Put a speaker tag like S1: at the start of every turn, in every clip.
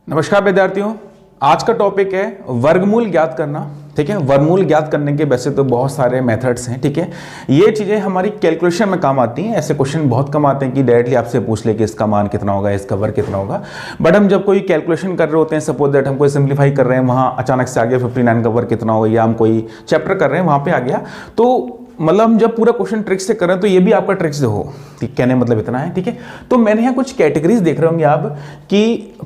S1: नमस्कार विद्यार्थियों, आज का टॉपिक है वर्गमूल ज्ञात करना। ठीक है, वर्गमूल ज्ञात करने के वैसे तो बहुत सारे मेथड्स हैं। ठीक है, ये चीजें हमारी कैलकुलेशन में काम आती हैं। ऐसे क्वेश्चन बहुत कम आते हैं कि डायरेक्टली आपसे पूछ ले कि इसका मान कितना होगा, इसका वर्ग कितना होगा। बट हम जब कोई कैलकुलेशन कर रहे होते हैं, सपोज दैट हम कोई सिंप्लीफाई कर रहे हैं, वहाँ अचानक से आ गया 59 का वर्ग कितना होगा, या हम कोई चैप्टर कर रहे हैं वहाँ पे आ गया, तो मतलब हम जब पूरा क्वेश्चन ट्रिक से कर रहे हैं तो ये भी आपका ट्रिक से हो। कहने मतलब इतना है। ठीक है, तो मैंने यहाँ कुछ कैटेगरीज देख रहे होंगे आप कि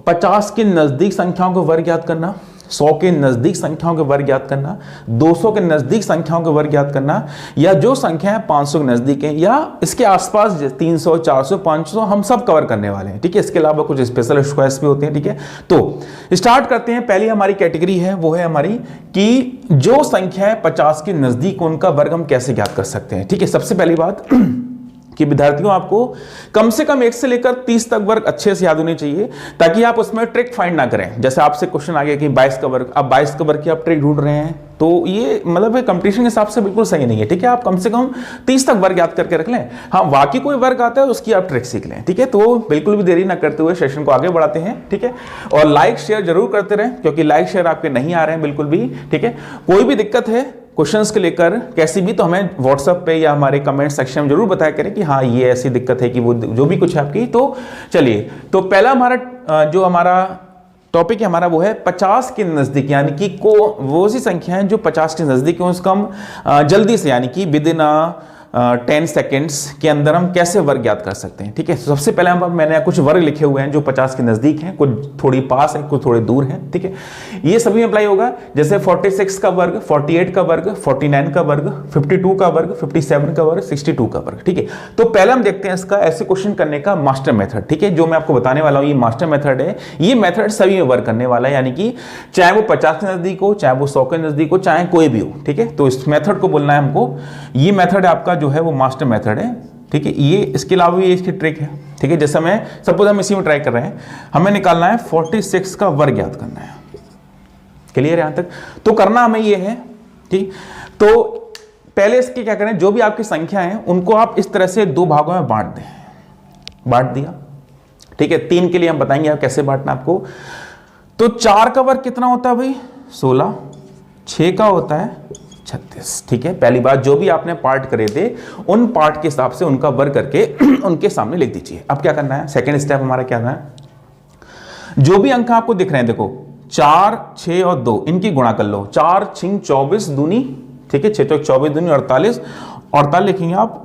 S1: 50 के नजदीक संख्याओं का वर्ग ज्ञात करना, 100 के नजदीक संख्याओं के वर्ग ज्ञात करना, 200 के नजदीक संख्याओं के वर्ग ज्ञात करना, या जो संख्या है 500 के नजदीक है या इसके आसपास 300, 400, 500 हम सब कवर करने वाले हैं। ठीक है, इसके अलावा कुछ स्पेशल स्क्वायर्स भी होते हैं। ठीक है, तो स्टार्ट करते हैं। पहली हमारी कैटेगरी है वो है हमारी कि जो संख्या है 50 के नजदीक उनका वर्ग हम कैसे ज्ञात कर सकते हैं। ठीक है, सबसे पहली बात कि विद्यार्थियों आपको कम से कम 1 से लेकर 30 तक वर्ग अच्छे से याद होने चाहिए, ताकि आप उसमें ट्रिक फाइंड ना करें। जैसे आपसे क्वेश्चन आ गया कि 22 का वर्ग, अब 22 का वर्ग की आप ट्रिक ढूंढ रहे हैं, तो ये मतलब कंपटीशन के हिसाब से बिल्कुल सही नहीं है। ठीक है, आप कम से कम 30 तक वर्ग याद करके रख लें। हाँ, बाकी कोई वर्ग आता है उसकी आप ट्रिक सीख लें। ठीक है, तो बिल्कुल भी देरी ना करते हुए सेशन को आगे बढ़ाते हैं। ठीक है, और लाइक शेयर जरूर करते रहें, क्योंकि लाइक शेयर आपके नहीं आ रहे हैं बिल्कुल भी। ठीक है, कोई भी दिक्कत है क्वेश्चंस के लेकर कैसी भी, तो हमें व्हाट्सएप पे या हमारे कमेंट सेक्शन में जरूर बताया करें कि हाँ ये ऐसी दिक्कत है कि वो जो भी कुछ है आपकी। तो चलिए, तो पहला हमारा जो हमारा टॉपिक है हमारा वो है 50 के नजदीक, यानी कि वो सी संख्या है जो 50 के नजदीक है उसको हम जल्दी से, यानी कि विद इन 10 सेकेंड्स के अंदर हम कैसे वर्ग ज्ञात कर सकते हैं। ठीक है, सबसे पहले मैंने कुछ वर्ग लिखे हुए हैं जो 50 के नजदीक हैं, कुछ थोड़ी पास है, कुछ थोड़े दूर हैं। ठीक है, ये सभी में अप्लाई होगा। जैसे 46 का वर्ग, 48 का वर्ग, 49 का वर्ग, 52 का वर्ग, 57 का वर्ग, 62 का वर्ग। ठीक है, तो पहले हम देखते हैं इसका ऐसे क्वेश्चन करने का मास्टर मेथड। ठीक है, जो मैं आपको बताने वाला हूं ये मास्टर मेथड है। ये मेथड सभी में वर्क करने वाला है, यानी कि चाहे वो 50 के नजदीक हो, चाहे वो 100 के नजदीक हो, चाहे कोई भी हो। ठीक है, तो इस मेथड को बोलना है हमको। ये मेथड आपका जो है वो मास्टर मेथड है। ठीक है, ये इसके अलावा ये इसकी ट्रिक है। ठीक है, जैसे मैं सपोज हम इसी में ट्राई कर रहे हैं, हमें निकालना है 46 का वर्ग ज्ञात करना है। क्लियर है यहां तक? तो करना हमें ये है। ठीक, तो पहले इसकी क्या करें, जो भी आपकी संख्या है उनको आप इस तरह से 2 भागों में बांट दें। बांट दिया। ठीक है, 3 के लिए हम बताएंगे आप कैसे बांटना आपको। तो 4 का वर्ग कितना होता है भाई? 16। 6 का होता है 36। ठीक है, पहली बात, जो भी आपने पार्ट करे थे उन पार्ट के हिसाब से उनका वर्ग करके उनके सामने लिख दीजिए। अब क्या करना है, सेकंड स्टेप हमारा क्या है, जो भी अंक आपको दिख रहे हैं, देखो 4, 6 और 2, इनकी गुणा कर लो। 4 6 24 दूनी, ठीक है, 6 तो 24 दूनी 48। 48 लिखेंगे आप।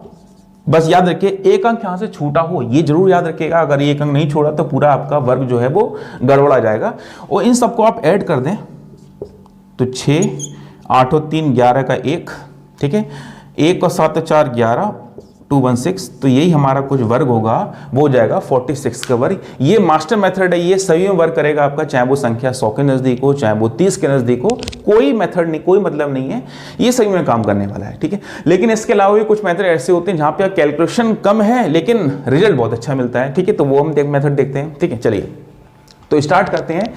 S1: बस याद रखिए एक अंक यहां से छूटा हो, ये जरूर याद रखिएगा। अगर ये एक अंक नहीं छोड़ा तो पूरा आपका वर्ग जो है वो गड़बड़ा जाएगा। और इन सबको आप ऐड कर दें तो 6, 8 और 3 11 का 1। ठीक है, 1 और 7 और 4 11, 216। तो यही हमारा कुछ वर्ग होगा, वो हो जाएगा 46 का वर्ग। ये मास्टर मेथड है, ये सभी में वर्क करेगा आपका, चाहे वो संख्या 100 के नजदीक हो, चाहे वो 30 के नजदीक हो। कोई मेथड नहीं, कोई मतलब नहीं है, ये सभी में काम करने वाला है। ठीक है, लेकिन इसके अलावा भी कुछ मेथड ऐसे होते हैं जहां पे कैलकुलेशन कम है लेकिन रिजल्ट बहुत अच्छा मिलता है। ठीक है, तो वो हम मेथड देखते हैं। ठीक है, चलिए तो स्टार्ट करते हैं।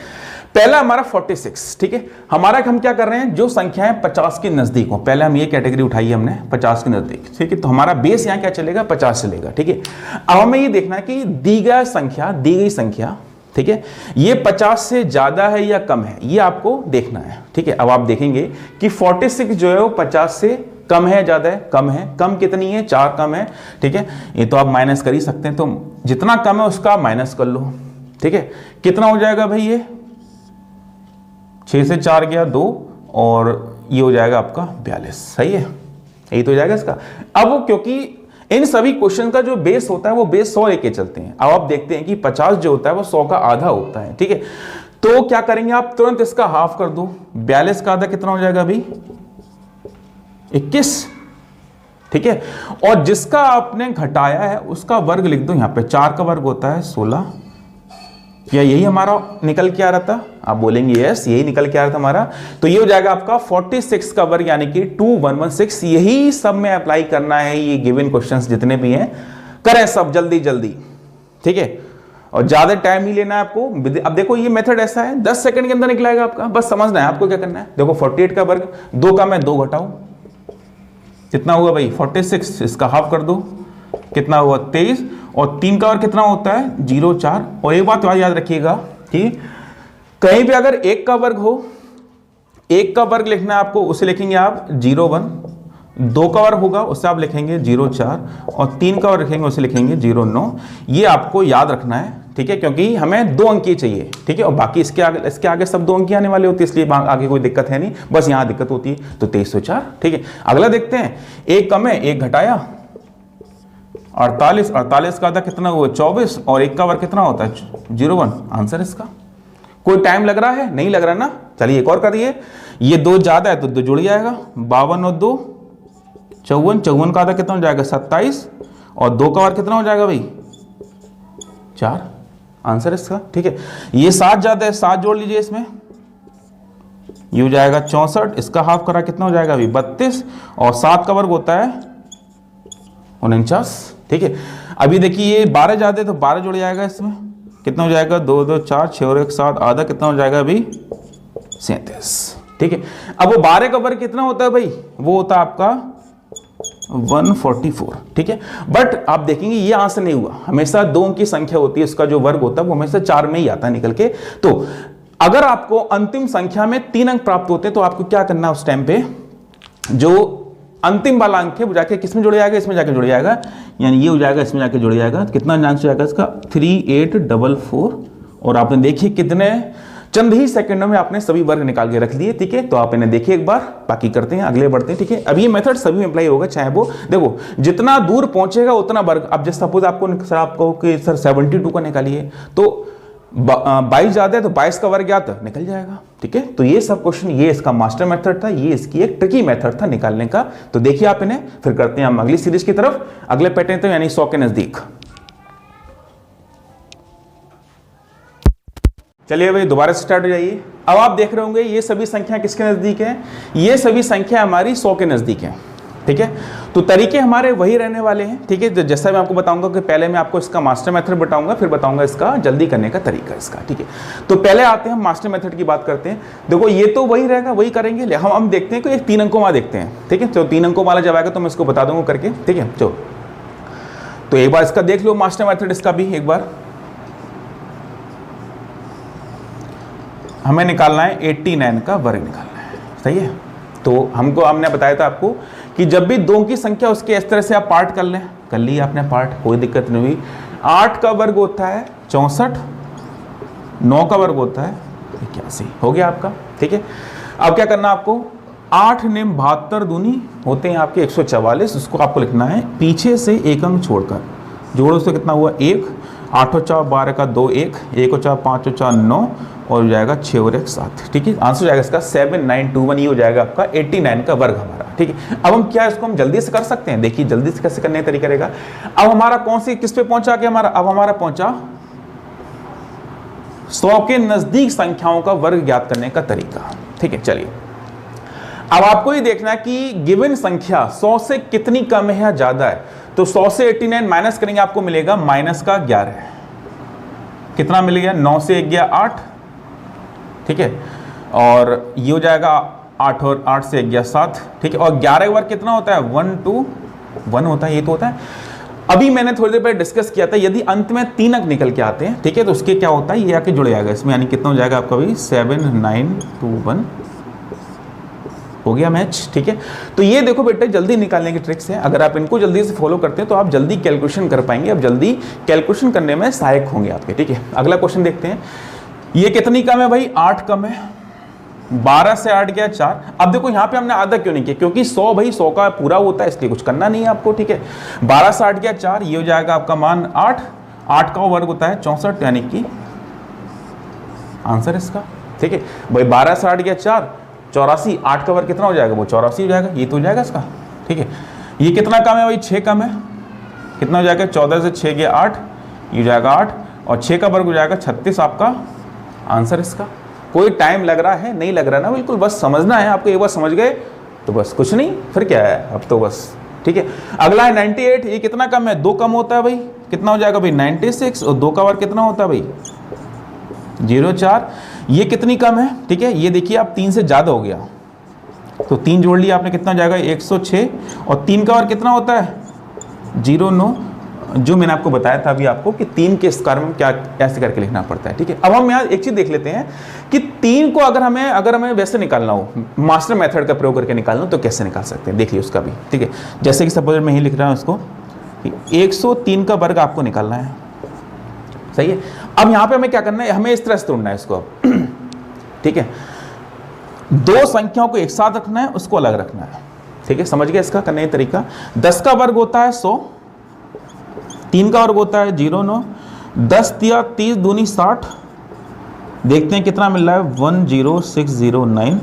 S1: पहला हमारा 46। ठीक है, हमारा हम क्या कर रहे हैं, जो संख्याएं 50 के नजदीक हो, पहले हम ये कैटेगरी उठाई है हमने 50 के नजदीक। ठीक है, तो हमारा बेस यहां क्या चलेगा, 50 चलेगा। ठीक है, अब हमें ये देखना है कि दी गई संख्या, ठीक है, ये 50 से ज्यादा है या कम है, ये आपको देखना है। ठीक है, अब आप देखेंगे कि 46 जो है वो 50 से कम है, ज्यादा है, कम है। कम कितनी है, 4 कम है। ठीक है, ये तो आप माइनस कर ही सकते हैं, तो जितना कम है उसका माइनस कर लो। ठीक है, कितना हो जाएगा भाई, ये 6 से 4 गया 2, और ये हो जाएगा आपका 42। सही है, यही तो हो जाएगा इसका। अब क्योंकि इन सभी क्वेश्चन का जो बेस होता है वो बेस 100 लेके चलते हैं। अब आप देखते हैं कि 50 जो होता है वो 100 का आधा होता है। ठीक है, तो क्या करेंगे आप, तुरंत इसका हाफ कर दो। 42 का आधा कितना हो जाएगा अभी, 21। ठीक है, और जिसका आपने घटाया है उसका वर्ग लिख दो यहां पे। 4 का वर्ग होता है 16। क्या यही हमारा निकल के आ रहा था? आप बोलेंगे यस, यही निकल के आ रहा था हमारा। तो ये हो जाएगा आपका 46 का वर्ग, यानी कि 2116। यही सब में अप्लाई करना है। ये गिवन क्वेश्चंस जितने भी हैं करें सब जल्दी जल्दी। ठीक है, और ज्यादा टाइम नहीं लेना है आपको। अब देखो ये मेथड ऐसा है, 10 सेकंड के अंदर निकलेगा आपका। बस समझना है आपको क्या करना है। देखो 48 का वर्ग, 2 का मैं 2 घटाऊं, कितना हुआ भाई 46। इसका हाफ कर दो, कितना हुआ 23। और 3 का वर्ग कितना होता है 0, 4। और एक बात याद रखिएगा कि कहीं भी अगर एक का वर्ग हो, एक का वर्ग लिखना है आपको, उसे लिखेंगे आप 0 1, 2 का वर्ग होगा उसे आप लिखेंगे 0 4, और 3 का वर्ग लिखेंगे उसे लिखेंगे 0 9। ये आपको याद रखना है, ठीक है, क्योंकि हमें 2 अंक चाहिए, ठीक है, और बाकी इसके आगे सब 2 अंक आने वाले होते हैं, इसलिए आगे कोई दिक्कत है नहीं, बस यहाँ दिक्कत होती है। तो 2304, ठीक है। अगला देखते हैं, एक कम है, एक घटाया 48, 48 का आधा कितना हुआ 24, और एक का वर्ग कितना होता है 0 1। आंसर इसका कोई टाइम लग रहा है? नहीं लग रहा ना। चलिए एक और करिए, ये 2 ज्यादा है तो 2 जुड़ जाएगा, 52 और 2 54, 54 का आधा कितना हो जाएगा 27, और 2 का वर्ग कितना हो जाएगा भाई 4। आंसर इसका, ठीक है। ये 7 ज्यादा है, 7 जोड़ लीजिए इसमें, ये हो जाएगा 64, इसका हाफ करा कितना हो जाएगा अभी 32, और 7 का वर्ग होता है 49, ठीक है। अभी देखिए ये 12 ज्यादा है तो 12 जुड़ जाएगा इसमें, कितना हो जाएगा 2 2 4 6 और 1 7, आधा कितना हो जाएगा अभी 37, ठीक है। अब वो 12 का वर्ग कितना होता है भाई, वो होता है आपका 144, ठीक है। बट आप देखेंगे ये आंसर नहीं हुआ, हमेशा 2 अंक की संख्या होती है, उसका जो वर्ग होता है वो हमेशा 4 में ही आता है निकल के। तो अगर आपको अंतिम संख्या में 3 अंक प्राप्त होते हैं तो आपको क्या करना है उस टाइम पे, जो अंतिम वाला अंक है वो जाके किसमें जुड़ जाएगा, इसमें जाके जुड़ जाएगा, यानी ये हो जाएगा इसमें जाके जुड़ जाएगा। कितना आंसर जाएगा इसका 3844, और आपने देखिए कितने चंद ही सेकंडों में आपने सभी वर्ग निकाल के रख लिए, ठीक है। तो आप इन्हें देखिए एक बार, बाकी करते हैं, अगले बढ़ते हैं, ठीक है। अब ये मेथड सभी में अप्लाई होगा, चाहे वो देखो जितना दूर पहुंचेगा उतना वर्ग। अब जैसे सपोज आपको कि सर 72 का निकालिए, तो 22 ज्यादा है तो 22 का वर्ग ज्ञात निकल जाएगा, ठीक है। तो ये सब क्वेश्चन, ये इसका मास्टर मेथड था, ये इसकी एक ट्रिकी मेथड था निकालने का। तो देखिए आप इन्हें, फिर करते हैं हम अगली सीरीज की तरफ, अगले पैटर्न तो यानी 100 के नजदीक। चलिए भाई दोबारा से स्टार्ट हो जाइए। अब आप देख रहे होंगे ये सभी संख्या किसके नजदीक है, ये सभी संख्या हमारी 100 के नजदीक है, ठीक है। तो तरीके हमारे वही रहने वाले हैं, ठीक है। जैसा मैं आपको बताऊंगा कि पहले मैं आपको इसका मास्टर मेथड बताऊंगा, फिर बताऊंगा इसका जल्दी करने का तरीका इसका, ठीक है। तो पहले आते हैं हम मास्टर मेथड की बात करते हैं। देखो ये तो वही रहेगा, वही करेंगे। हम देखते हैं कि एक 3 अंकों वाला देखते हैं, ठीक है। तो 3 अंकों वाला जब आएगा तो मैं इसको बता दूंगा करके, ठीक है। तो एक बार इसका देख लो मास्टर मेथड, इसका भी एक बार हमें निकालना है 89 का वर्ग निकालना है, सही है। तो हमने बताया था आपको कि जब भी 2 की संख्या उसके इस तरह से आप पार्ट कर लें, कर लिया आपने पार्ट, कोई दिक्कत नहीं हुई। 8 का वर्ग होता है 64, 9 का वर्ग होता है 81, हो गया आपका, ठीक है। अब क्या करना आपको, 8 ने 72 दूनी होते हैं आपके 144, उसको आपको लिखना है पीछे से एक अंक छोड़कर, जोड़ो उससे कितना हुआ 1, 8 और 4 12 का 2 1, 1 और 4 5 और 4 9, और हो जाएगा 6 और 1 7, ठीक है। आंसर हो जाएगा इसका 7921, ये हो जाएगा आपका 89 का वर्ग हमारा, ठीक है। अब हम क्या इसको हम जल्दी से कर सकते हैं, देखिए जल्दी से कैसे करने का तरीका रहेगा। अब हमारा कौन सी किस पे पहुंचा के हमारा, अब हमारा पहुंचा 100 के नजदीक संख्याओं का वर्ग ज्ञात करने का तरीका, ठीक है। चलिए अब आपको ये देखना है कि गिवन संख्या 100 से कितनी कम है या ज्यादा है। तो 100 से 89 माइनस करेंगे, आपको मिलेगा माइनस का 11, कितना मिल गया 9 से 1 गया 8, ठीक है। और ये हो जाएगा 8 और 8 से 1 गया 7, ठीक है। और 11 का वर्ग कितना होता है 1 2 1 होता है, ये तो होता है। अभी मैंने थोड़ी देर पहले डिस्कस किया था, यदि अंत में 3 अंक निकल के आते हैं, ठीक है, तो उसके क्या होता है, ये आके जुड़ जाएगा इसमें, यानी कितना हो जाएगा आपका भी 7 9 2 1, हो गया मैच, ठीक है। तो ये देखो बेटे जल्दी निकालने की ट्रिक्स है, अगर आप इनको जल्दी से फॉलो करते हैं तो आप जल्दी कैलकुलेशन कर पाएंगे, अब जल्दी कैलकुलेशन करने में सहायक होंगे आपके, ठीक है। अगला क्वेश्चन देखते हैं, ये कितनी कम है भाई 8 कम है, 12 से 8 गया 4। अब देखो यहाँ पे हमने आधा क्यों नहीं किया, क्योंकि 100 भाई 100 का पूरा होता है, इसलिए कुछ करना नहीं है आपको, ठीक है। 12 से 8 गया 4, ये हो जाएगा आपका मान 8, 8 का वर्ग होता है 64, यानी कि आंसर इसका, ठीक है भाई। 12 से 8 गया 4, 84, 8 का वर्ग कितना हो जाएगा, वो 84 हो जाएगा, ये तो हो जाएगा इसका, ठीक है। ये कितना कम है भाई 6 कम है, कितना हो जाएगा 14 से 6 गया 8, ये हो जाएगा 8, और 6 का वर्ग हो जाएगा 36, आपका आंसर इसका। कोई टाइम लग रहा है, नहीं लग रहा ना, बिल्कुल बस समझना है आपको, एक बार समझ गए तो बस कुछ नहीं, फिर क्या है अब तो बस, ठीक है। अगला है 98, ये कितना कम है 2 कम होता है भाई, कितना हो जाएगा भाई 96, और 2 का वर्ग कितना होता है भाई 04, ये कितनी कम है, ठीक है। ये देखिए आप 3 से ज्यादा हो गया, तो 3 जोड़ लिया आपने, कितना हो जाएगा 106, और 3 का वर्ग कितना होता है 09, जो मैंने आपको बताया था अभी आपको कि 3 के स्क्वायर में क्या ऐसे करके लिखना पड़ता है, ठीक है। अब हम यहाँ एक चीज देख लेते हैं कि 3 को अगर हमें वैसे निकालना हो, मास्टर मेथड का प्रयोग करके निकालना हो तो कैसे निकाल सकते हैं, देखिए उसका भी, ठीक है। जैसे कि सपोज मैं ही लिख रहा हूँ उसको 103 का वर्ग आपको निकालना है, सही है। अब यहाँ पे हमें क्या करना है, हमें इस तरह से तोड़ना है इसको, ठीक है। 2 संख्याओं को एक साथ रखना है, उसको अलग रखना है, ठीक है। समझ गए इसका करने का तरीका। 10 का वर्ग होता है 100, 3 का वर्ग होता है 09, 10 या 30 दूनी 60, देखते हैं कितना मिल रहा है 10609,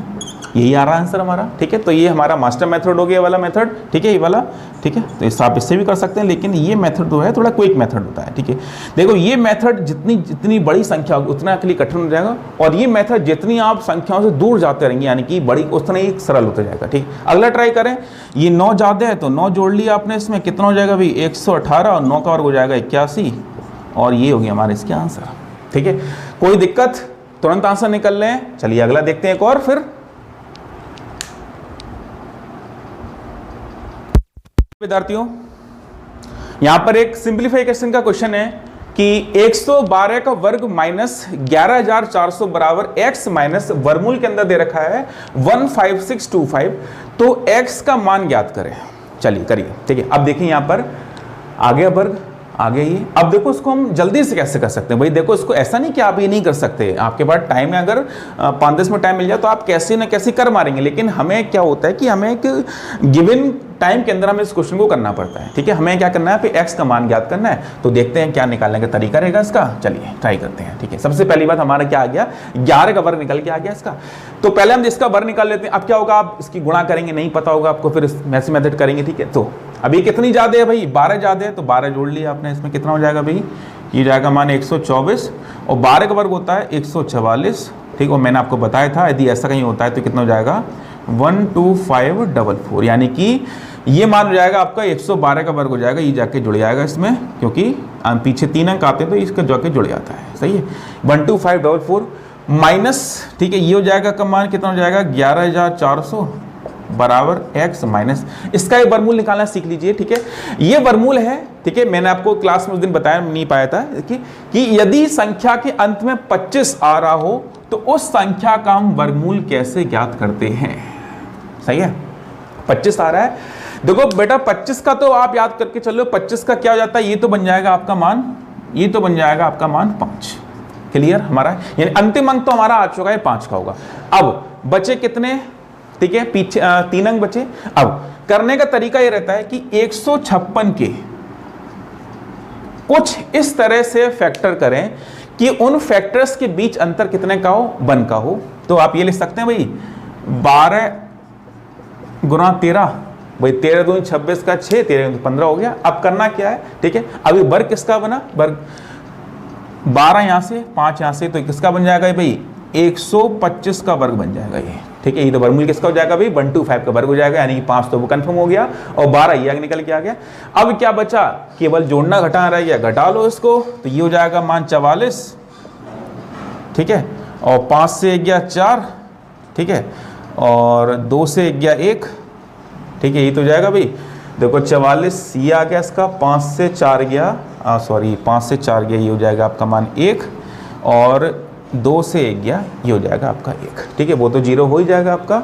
S1: यही आ रहा है आंसर हमारा, ठीक है। तो ये हमारा मास्टर मेथड हो गया वाला मेथड, ठीक है, ये वाला, ठीक है। तो आप इससे भी कर सकते हैं, लेकिन ये मेथड जो है थोड़ा क्विक मेथड होता है, ठीक है। देखो ये मेथड जितनी बड़ी संख्या होगी उतना आपके लिए कठिन हो जाएगा, और ये मेथड जितनी आप संख्याओं से दूर जाते रहेंगे यानी कि बड़ी, उतना ही सरल होता जाएगा, ठीक। अगला ट्राई करें, ये 9 ज़्यादा है तो 9 जोड़ लिया आपने, इसमें कितना हो जाएगा भाई 118, और 9 का वर्ग हो जाएगा 81, और ये हो गया हमारे इसके आंसर, ठीक है। कोई दिक्कत, तुरंत आंसर निकल रहे हैं। चलिए अगला देखते हैं एक और। फिर विद्यार्थियों यहां पर एक सिंप्लीफिकेशन का क्वेश्चन है कि 112 का वर्ग माइनस 11,400 बराबर x माइनस वर्गमूल के अंदर दे रखा है 15625, तो x का मान ज्ञात करें। चलिए करिए, ठीक है। अब देखिए यहां पर आगे वर्ग आगे ये, अब देखो इसको हम जल्दी से कैसे कर सकते हैं भाई। देखो इसको ऐसा नहीं कि आप ये नहीं कर सकते, आपके पास टाइम है, अगर 5-10 मिनट टाइम मिल जाए तो आप कैसे ना कैसे कर मारेंगे, लेकिन हमें क्या होता है कि हमें एक गिवन टाइम के अंदर हमें इस क्वेश्चन को करना पड़ता है, ठीक है। हमें क्या करना है, फिर x का मान ज्ञात करना है। तो देखते हैं क्या निकालने का तरीका रहेगा इसका, चलिए ट्राई करते हैं, ठीक है। सबसे पहली बात हमारा क्या आ गया, 11 का वर्ग निकल के आ गया इसका। तो पहले हम इसका वर्ग निकाल लेते हैं। अब क्या होगा, आप इसकी गुणा करेंगे, नहीं पता होगा आपको, फिर ऐसे मेथड करेंगे, ठीक है। तो अभी कितनी ज्यादा है भाई, 12 ज्यादा है, तो 12 जोड़ लिया आपने, इसमें कितना हो जाएगा भाई, ये जाएगा मान 124, और 12 का वर्ग होता है 144, ठीक। और मैंने आपको बताया था यदि ऐसा कहीं होता है तो कितना हो जाएगा 12544, यानी कि ये मान हो जाएगा आपका 112 का वर्ग हो जाएगा, ये जाके जुड़ जाएगा इसमें, क्योंकि पीछे 3 अंक आते हैं तो इसका जाके जुड़ जाता है, सही है। 12544 माइनस, ठीक है, ये हो जाएगा का मान कितना हो जाएगा 11,400 बराबर x माइनस, इसका एक वर्गमूल निकालना सीख लीजिए, ठीक है। ये वर्गमूल है, ठीक है। मैंने आपको क्लास में उस दिन बताया नहीं पाया था कि यदि संख्या के अंत में 25 आ रहा हो तो उस संख्या का हम वर्गमूल कैसे ज्ञात करते हैं, सही है। 25 आ रहा है, देखो बेटा 25 का तो आप याद करके चलो, 25 का क्या हो जाता है, ये तो बन जाएगा आपका मान, ये तो बन जाएगा आपका मान 5, क्लियर हमारा, यानी अंतिम अंक तो हमारा आ चुका है 5 का होगा। अब बचे कितने, ठीक है, पीछे 3 अंक बचे। अब करने का तरीका ये रहता है कि 156 के कुछ इस तरह से फैक्टर करें कि उन फैक्टर्स के बीच अंतर कितने का हो, 1 का हो। तो आप ये लिख सकते हैं भाई 12 गुना 13, भाई 13 दूनी 26 का 6, 13 15 हो गया। अब करना क्या है, ठीक है, अभी वर्ग किसका बना, वर्ग 12 यहां से 5 यहां से, तो किसका बन जाएगा भाई 125 का वर्ग बन जाएगा ये, ठीक है। ये तो वर्गमूल किसका हो जाएगा भाई 125 का वर्ग हो जाएगा, यानी कि 5 तो वो कंफर्म हो गया, और 12 ये आगे निकल के आ गया। अब क्या बचा, केवल जोड़ना घटाना रह गया, घटा लो इसको, तो ये हो जाएगा मान 44, ठीक है, और 5 से गया 4, ठीक है, और 2 से गया 1, ठीक है, ये तो जाएगा भाई देखो 44, ये आ गया इसका, 5 से 4 गया, सॉरी 5 से 4 गया, ये हो जाएगा आपका मान 1, और 2 से 1 गया, ये हो जाएगा आपका 1, ठीक है, वो तो 0 हो ही जाएगा आपका,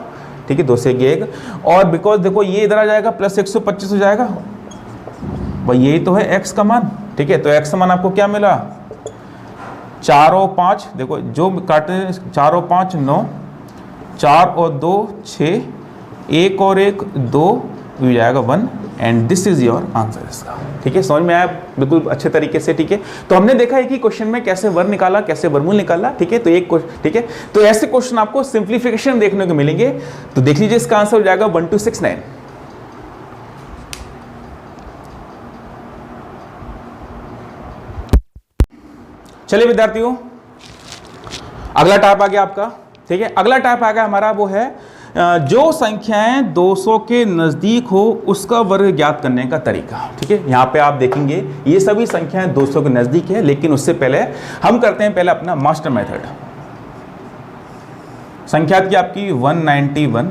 S1: ठीक है, 2 से 1, और बिकॉज देखो ये इधर आ जाएगा प्लस 125 हो जाएगा, भाई यही तो है x का मान, ठीक है। तो x का मान आपको क्या मिला, 4 और 5, देखो जो काटे 4 और 5 9, 4 और 2 6, 1 और 1 2, हो जाएगा 1, and this is your answer इसका, ठीक है। समझ में आया बिल्कुल अच्छे तरीके से, ठीक है। तो हमने देखा है कि क्वेश्चन में कैसे वर्ग निकाला, कैसे वर्गमूल निकाला, ठीक है। तो एक, ठीक है, तो ऐसे क्वेश्चन आपको सिंप्लीफिकेशन देखने को मिलेंगे। तो देख लीजिए इसका आंसर हो जाएगा 1269। चलिए विद्यार्थियों अगला टाइप आ गया आपका, ठीक है। अगला टाइप आ गया हमारा, वो है जो संख्याएं 200 के नजदीक हो उसका वर्ग ज्ञात करने का तरीका, ठीक है। यहां पे आप देखेंगे ये सभी संख्याएं 200 के नजदीक है, लेकिन उससे पहले हम करते हैं पहले अपना मास्टर मेथड। संख्या की आपकी 191,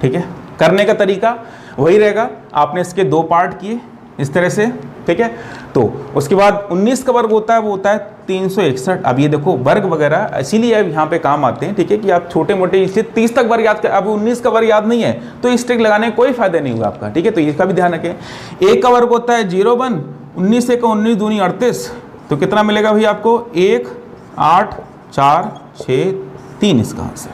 S1: ठीक है। करने का तरीका वही रहेगा, आपने इसके 2 पार्ट किए इस तरह से, ठीक है। तो उसके बाद 19 का वर्ग होता है वो होता है 361। अब ये देखो वर्ग वगैरह इसीलिए अब यहाँ पे काम आते हैं, ठीक है, कि आप छोटे मोटे इसलिए 30 तक वर्ग याद कर, अब 19 का वर्ग याद नहीं है तो इस ट्रिक लगाने में कोई फायदा नहीं होगा आपका, ठीक है। तो इसका भी ध्यान रखें। 1 का वर्ग होता है 01, 19 1 19 दूनी 38, तो कितना मिलेगा भाई आपको 1 8 4 6 3 इसका आंसर,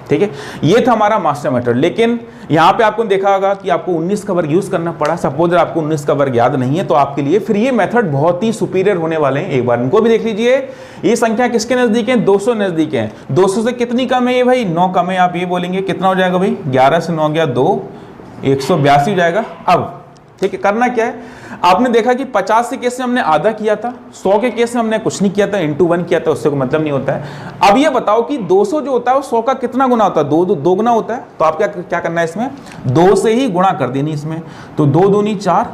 S1: ठीक है। ये था हमारा मास्टर मेथड। लेकिन यहाँ पे आपको देखा होगा कि आपको 19 का वर्ग यूज करना पड़ा। सपोज आपको 19 का वर्ग याद नहीं है तो आपके लिए फिर ये मेथड बहुत ही सुपीरियर होने वाले हैं। एक बार इनको भी देख लीजिए। ये संख्या किसके नजदीक है? 200 नजदीक है। 200 से कितनी कम है ये भाई? 9 कम है। आप ये बोलेंगे कितना हो जाएगा भाई? 11 से 9 गया 2, 182 हो जाएगा। अब ठीक है, करना क्या है, आपने देखा कि 50 के केस में हमने आधा किया था, 100 के केस में हमने कुछ नहीं किया था, इंटू 1 किया था, उससे कोई मतलब नहीं होता है। अब ये बताओ कि 200 जो होता है वो 100 का कितना गुना होता है? दो गुना होता है। तो आप क्या करना है इसमें? 2 से ही गुणा कर देनी इसमें। तो 2 दूनी 4,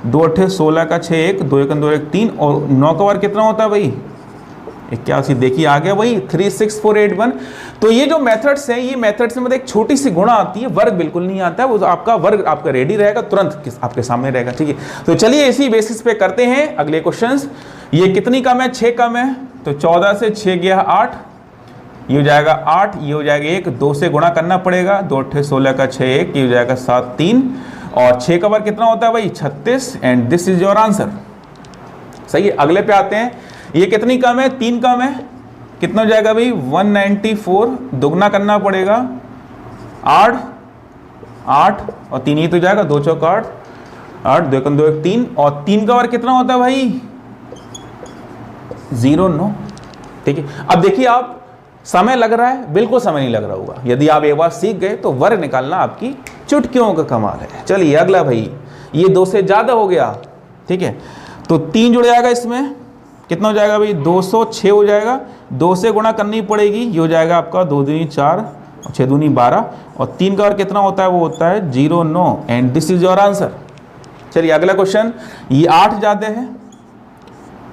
S1: 2 अट्ठे 16 का 6 1, 2 1 2 1 3, और 9 का वर्ग कितना होता है भाई? 81। देखिए आ गया वही 36481। तो ये जो मेथड्स हैं, ये मेथड्स में मतलब एक छोटी सी गुणा आती है, वर्ग बिल्कुल नहीं आता है। वो आपका वर्ग आपका रेडी रहेगा, तुरंत आपके सामने रहेगा, ठीक है। तो चलिए इसी बेसिस पे करते हैं अगले क्वेश्चंस। ये कितनी कम है? 6 कम है। तो 14 से 6 गया 8, ये हो जाएगा 8, ये हो जाएगा 1, 2 से गुणा करना पड़ेगा, 2 अट्ठे 16 का 6 1, ये हो जाएगा 7 3, और 6 का वर्ग कितना होता है भाई? 36। And this is your answer. सही है। अगले पे आते हैं। ये कितनी कम है? 3 कम है। कितना हो जाएगा भाई? 194, दोगुना करना पड़ेगा, 8 8 और 3, ये तो जाएगा 2 चौक 8, 8 2 1 2 1 3, और 3 का वर्ग कितना होता है भाई? 09, ठीक है। अब देखिए आप, समय लग रहा है? बिल्कुल समय नहीं लग रहा होगा। यदि आप एक बार सीख गए तो वर्ग निकालना आपकी चुटकियों का कमाल है। चलिए अगला भाई, ये 2 से ज्यादा हो गया, ठीक है। तो 3 जुड़ जाएगा इसमें, कितना हो जाएगा भाई? 206 हो जाएगा। 2 से गुणा करनी पड़ेगी, ये हो जाएगा आपका 2 दूनी 4 और 6 दूनी 12, और 3 का वर्ग कितना होता है? वो होता है 09। And this is your answer. चलिए अगला क्वेश्चन। ये 8 ज्यादा है,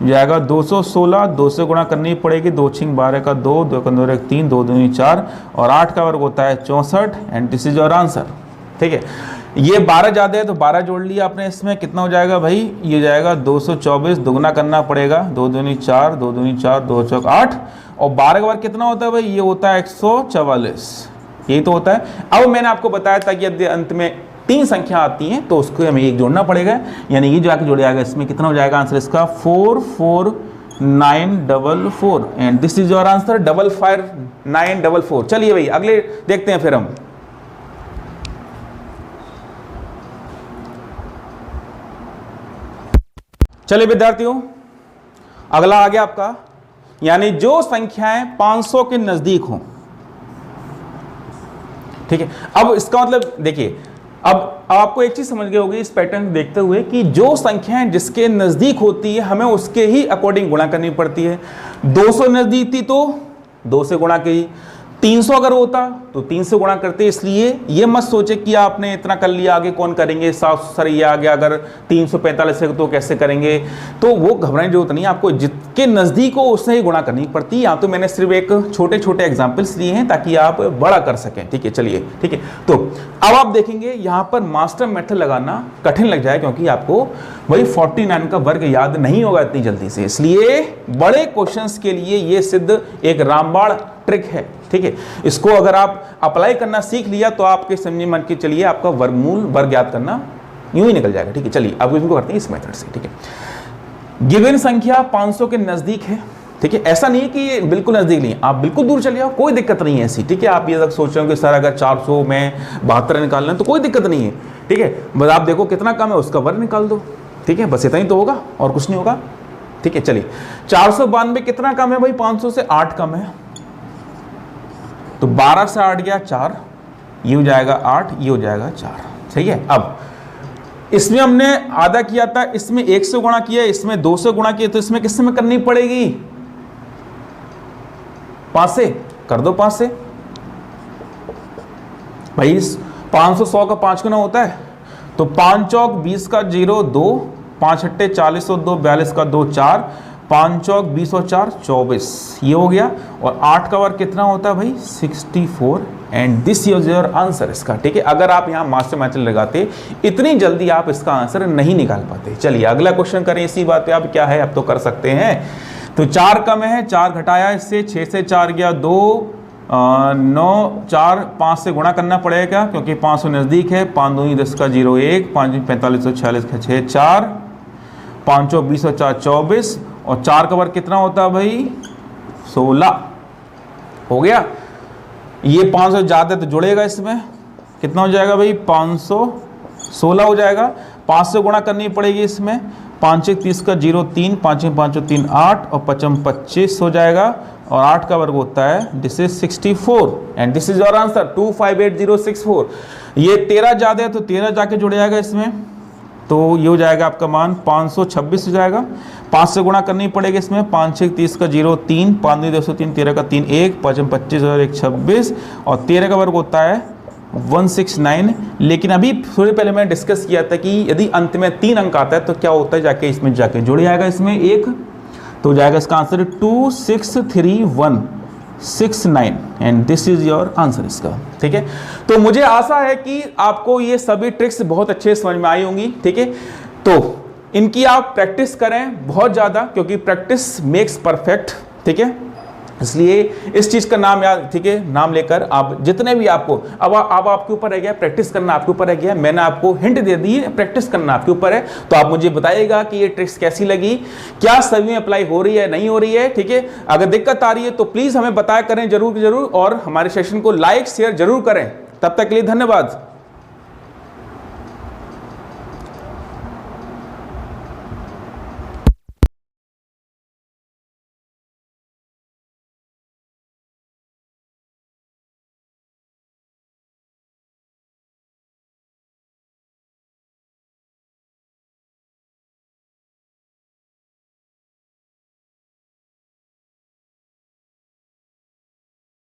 S1: जाएगा 216, 2 से गुणा करनी पड़ेगी, 2 6 12 का 2, 2 1 2 1 3, 2 दूनी 4, और 8 का वर्ग होता है 64। And this is your answer, ठीक है। ये 12 ज्यादा है तो 12 जोड़ लिया आपने इसमें, कितना हो जाएगा भाई? ये जाएगा 224, दोगुना करना पड़ेगा, 2 दूनी 4, 2 दूनी 4, 2 चौक 8, और 12 का वर्ग कितना होता है भाई? ये होता है 144। यही तो होता है। अब मैंने आपको बताया था कि यदि अंत में 3 संख्या आती हैं तो उसको हमें एक जोड़ना पड़ेगा, यानी ये जो आके जोड़ जाएगा इसमें, कितना हो जाएगा आंसर इसका? 44944। And this is your answer, 55944। चलिए भाई अगले देखते हैं फिर हम। चलिए विद्यार्थियों, अगला आ गया आपका, यानी जो संख्याएं 500 के नजदीक हों, ठीक है। अब इसका मतलब देखिए, अब आपको एक चीज समझ गए होगी इस पैटर्न देखते हुए कि जो संख्याएं जिसके नजदीक होती है हमें उसके ही अकॉर्डिंग गुणा करनी पड़ती है। 200 नजदीक थी तो 2 से गुणा की, 300 अगर होता तो 3 से गुणा करते। इसलिए ये मत सोचे कि आपने इतना कर लिया, आगे कौन करेंगे, सर ये आ गया, अगर 345 है तो कैसे करेंगे, तो वो घबराने की जरूरत नहीं है। आपको जिसके नजदीक हो उससे ही गुणा करनी पड़ती है। यहाँ तो मैंने सिर्फ एक छोटे छोटे एग्जाम्पल्स लिए हैं ताकि आप बड़ा कर सकें, ठीक है। चलिए ठीक है, तो अब आप देखेंगे यहाँ पर मास्टर मेथड लगाना कठिन लग जाए, क्योंकि आपको वही 49 का वर्ग याद नहीं होगा इतनी जल्दी से। इसलिए बड़े क्वेश्चंस के लिए ये सिद्ध एक रामबाण ट्रिक है, ठीक है। इसको अगर आप अप्लाई करना सीख लिया तो आपके समझ मन के चलिए आपका वर्गमूल वर्ग याद करना यूं ही निकल जाएगा, ठीक है। चलिए अब इसको करते हैं इस मेथड से, ठीक है। गिवन संख्या 500 के नजदीक है, ठीक है। ऐसा नहीं है कि ये बिल्कुल नजदीक नहीं है, आप बिल्कुल दूर चले जाओ, कोई दिक्कत नहीं है ऐसी, ठीक है। आप ये सोच रहे हो कि सर अगर 400 में 72 निकालना है तो कोई दिक्कत नहीं है, ठीक है। बस आप देखो कितना कम है उसका वर्ग निकाल दो, ठीक है। बस इतना ही तो होगा और कुछ नहीं होगा, ठीक है। चलिए 492 कितना कम है भाई? 500 से 8 कम है, तो 12 से 8 गया 4, ये हो जाएगा 8, ये हो जाएगा 4, सही है। अब इसमें हमने आधा किया था, इसमें 1 से गुणा किया, इसमें 2 से गुणा किया, तो इसमें किससे में करनी पड़ेगी? 5 से कर दो, 5 से भाई। 500 100 का 5 गुना होता है, तो 5 चौक 20 का 0 2, 5 अट्टे 40 और 2 42 का 2 4, 5 चौक 20 और 4 24, ये हो गया। और 8 का वर्ग कितना होता है भाई 64, and this is your answer इसका, ठीक है। अगर आप यहाँ मास्टर मैथड लगाते इतनी जल्दी आप इसका आंसर नहीं निकाल पाते। चलिए अगला क्वेश्चन करें इसी बात पे। अब क्या है, अब तो कर सकते हैं। तो 4 कम है, 4 घटाया इससे, 6 से 4 गया 2, 9 4 5 से गुणा करना पड़ेगा क्योंकि 500 नज़दीक है। 5 दूनी 10 का 0 1, 5 45 46 का 6 4, 5 चौक 20 और 4 24, और 4 का वर्ग कितना होता है भाई 16, हो गया। ये 500 ज़्यादा तो जुड़ेगा, इसमें कितना हो जाएगा भाई 516 हो जाएगा। 5 से गुणा करनी पड़ेगी इसमें, 5 1 30 का 0 3, 5 5 3 8, और 5 25 हो जाएगा। और 8 का वर्ग होता है this is 64, and this is your answer 258064। ये 13 ज़्यादा है तो 13 जाके जुड़ जाएगा इसमें, तो ये हो जाएगा आपका मान 526 हो जाएगा। 5 से गुणा करनी पड़ेगी इसमें, 5 6 30 का 0 3, 5 2 203, 13 का 3 1, 5 25 और 1 26, और 13 का वर्ग होता है 169। लेकिन अभी थोड़ी पहले मैंने डिस्कस किया था कि यदि अंत में 3 अंक आता है तो क्या होता है, जाके इसमें जाके जुड़ जाएगा इसमें एक, तो जाएगा इसका answer 263,169, and this is your answer इसका, ठीक है। तो मुझे आशा है कि आपको ये सभी ट्रिक्स बहुत अच्छे समझ में आई होंगी, ठीक है। तो इनकी आप प्रैक्टिस करें बहुत ज़्यादा, क्योंकि प्रैक्टिस मेक्स परफेक्ट, ठीक है। इसलिए इस चीज़ का नाम याद, ठीक है, नाम लेकर आप जितने भी आपको अब आपके ऊपर रह गया, प्रैक्टिस करना आपके ऊपर रह गया। मैंने आपको हिंट दे दी है, प्रैक्टिस करना आपके ऊपर है। तो आप मुझे बताइएगा कि ये ट्रिक्स कैसी लगी, क्या सभी में अप्लाई हो रही है नहीं हो रही है, ठीक है। अगर दिक्कत आ रही है तो प्लीज़ हमें बताया करें जरूर, और हमारे सेशन को लाइक शेयर जरूर करें। तब तक के लिए धन्यवाद।